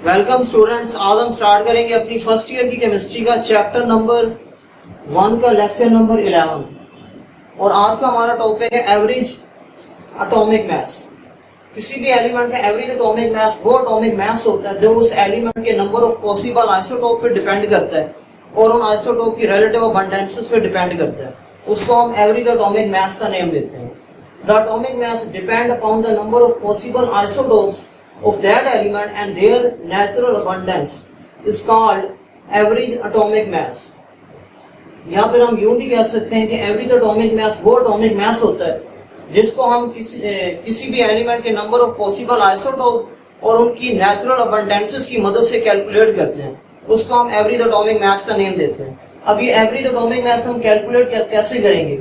Welcome students, आज हम start करेंगे अपनी फर्स्ट ईयर की केमिस्ट्री का चैप्टर नंबर 1 का लेक्चर नंबर 11 और आज का हमारा टॉपिक है एवरेज एटॉमिक मास। किसी भी एलिमेंट का एवरेज एटॉमिक मास वो एटॉमिक मास होता है जो उस एलिमेंट के नंबर ऑफ पॉसिबल आइसोटोप पे डिपेंड करता है और उन आइसोटोप की रिलेटिव अबंडेंसेस पे डिपेंड करता है। उसको हम एवरेज एटॉमिक मास का नेम देते हैं। The atomic mass depend upon the number of possible isotopes of that element and their natural abundance is called average atomic mass। यहाँ पर हम यूं भी कह सकते हैं कि एवरेज एटॉमिक मास वो एटॉमिक मास होता है जिसको हम किसी भी एलिमेंट के नंबर ऑफ पॉसिबल आइसोटोप और उनकी नेचुरल अबंडेंसेस की मदद से कैलकुलेट करते हैं। उसको हम एवरेज एटॉमिक मास का नेम देते हैं। अब ये एवरेज एटॉमिक मास हम कैलकुलेट कैसे करेंगे?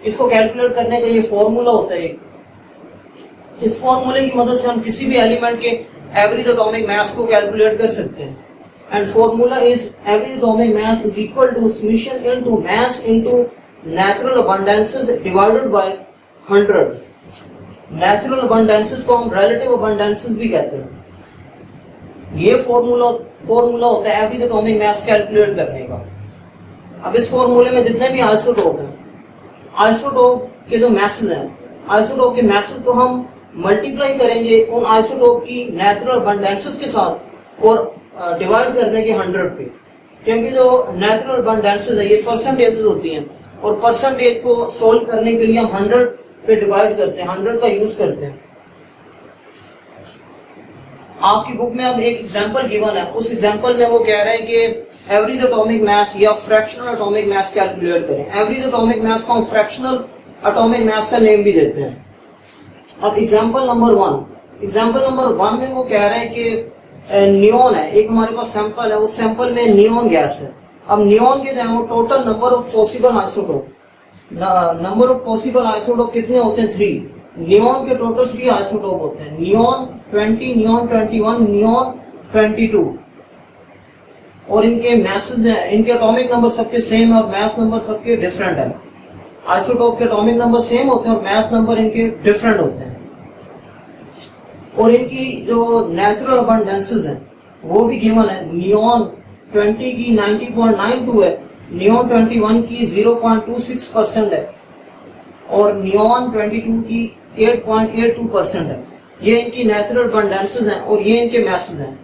इसको कैलकुलेट करने का ये फॉर्मूला होता है। इस फॉर्मूले की मदद से हम किसी भी एलिमेंट के एवरेज एटॉमिक मास को कैलकुलेट कर सकते हैं। And formula is average atomic mass is equal to summation into mass into natural abundances divided by 100। Natural abundances को हम रिलेटिव अबंडेंसेस भी कहते हैं। ये फॉर्मूला होता है एवरेज एटॉमिक मास कैलकुलेट करने का। अब इस फॉर्मूले में जितने भी आइसोटोप हैं, आइसोटोप के जो मैसेज हैं, आइसोटोप के मैसेज को हम मल्टीप्लाई करेंगे उन आइसोटोप की नेचुरल अबंडेंसेस के साथ और डिवाइड कर देंगे 100 पे, क्योंकि जो नेचुरल अबंडेंसेस है ये परसेंटेजेस होती हैं और परसेंटेज को सोल्व करने के लिए हम 100 पे डिवाइड करते हैं, 100 का यूज करते हैं। आपकी बुक में अब एक एग्जांपल गिवन है, उस एग्जांपल में वो कह रहे हैं कि एवरेज एटॉमिक मास या फ्रैक्शनल एटॉमिक मास कैलकुलेट करें। एवरेज एटॉमिक मास को हम फ्रैक्शनल एटॉमिक मास का नेम भी देते हैं। अब एग्जांपल नंबर 1 में वो कह रहे हैं कि नियोन है, एक हमारे पास सैंपल है, उस सैंपल में नियोन गैस है। अब नियोन के जो है वो total number of possible isotope, number of possible isotope कितने होते हैं? 3। नियोन के टोटल 3 आइसोटोप होते हैं, नियोन 20, नियोन 21, नियोन 22। और इनके मैसेज हैं, इनके एटॉमिक नंबर सबके सेम है और मास नंबर सबके डिफरेंट है। आइसोटोप के एटॉमिक नंबर सेम होते हैं और मास नंबर इनके डिफरेंट होते हैं। और इनकी जो नेचुरल अबंडेंसेस हैं वो भी गिवन है। नियोन 20 की 90.92 है, नियोन 21 की 0.26% है और नियोन 22 की 8.82% है। ये इनकी नेचुरल अबंडेंसेस हैं और ये इनके मैसेज हैं।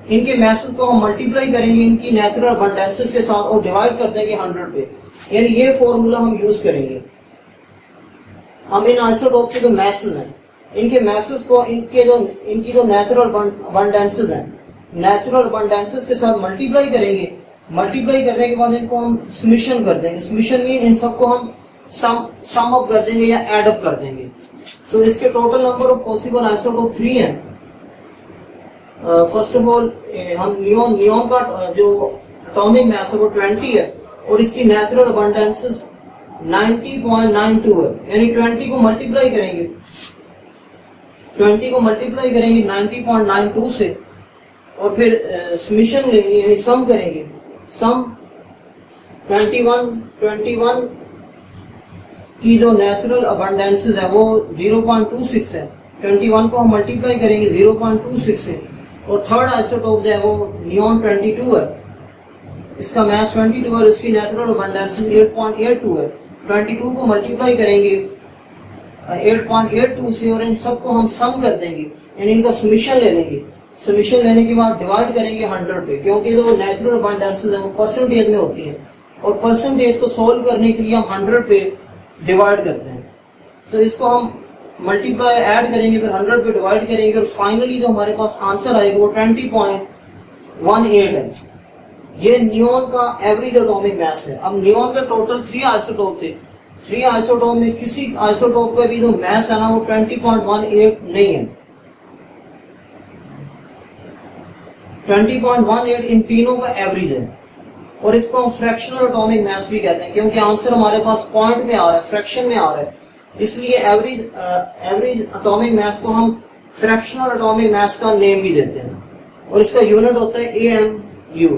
इनके मैसेज को हम मल्टीप्लाई करेंगे इनकी नेचुरल अबंडेंसेस के साथ और डिवाइड कर देंगे 100 पे, यानी ये फॉर्मूला हम यूज करेंगे। हम इन आइसोटोप के जो मैसेज हैं, इनके मैसेज को इनकी जो नेचुरल अबंडेंसेस हैं, नेचुरल अबंडेंसेस के साथ मल्टीप्लाई करेंगे। मल्टीप्लाई करने के बाद इनको हम समेशन कर देंगे। समेशन मीन इन सबको हम सम अप कर देंगे या एड अप कर देंगे। सो इसके total number of possible isotope 3 हैं। फर्स्ट ऑफ ऑल हम नियोन का जो एटॉमिक मास है वो 20 है और इसकी नेचुरल अबंडेंसेस 90.92 है, यानी 20 को मल्टीप्लाई करेंगे 90.92 से और फिर समेशन लेंगे यानी सम करेंगे। सम 21 की जो नेचुरल अबंडेंसेस है वो 0.26 है। 21 को हम मल्टीप्लाई करेंगे 0.26 से और थर्ड आइसोटोप जो है वो नियोन 22 है, इसका मास 22 है, इसकी नेचुरल अबंडेंसेस 8.82 है। 22 को मल्टीप्लाई करेंगे 8.82 से और इन सबको हम सम कर देंगे, यानी इनका समेशन ले लेंगे। समेशन लेने के बाद डिवाइड करेंगे 100 पे, क्योंकि जो नेचुरल अबंडेंसेस हैं वो परसेंटेज में होती हैं और परसेंटेज को सोल्व करने के लिए हम 100 पे डिवाइड करते हैं। सो इसको हम मल्टीप्लाई ऐड करेंगे, फिर 100 पे डिवाइड करेंगे और फाइनली जो हमारे पास आंसर आएगा वो 20.18 है। ये नियोन का एवरेज एटॉमिक मास है। अब नियोन के टोटल 3 आइसोटोप थे। 3 आइसोटोप में किसी आइसोटोप का भी जो मास है ना वो 20.18 नहीं है। 20.18 इन तीनों का एवरेज है और इसको हम फ्रैक्शनल एटॉमिक मास भी कहते हैं, क्योंकि आंसर हमारे पास पॉइंट में आ रहा है, फ्रैक्शन में आ रहा है। इसलिए एवरेज एटॉमिक मास को हम फ्रैक्शनल एटॉमिक मास का नेम भी देते हैं और इसका यूनिट होता है AMU।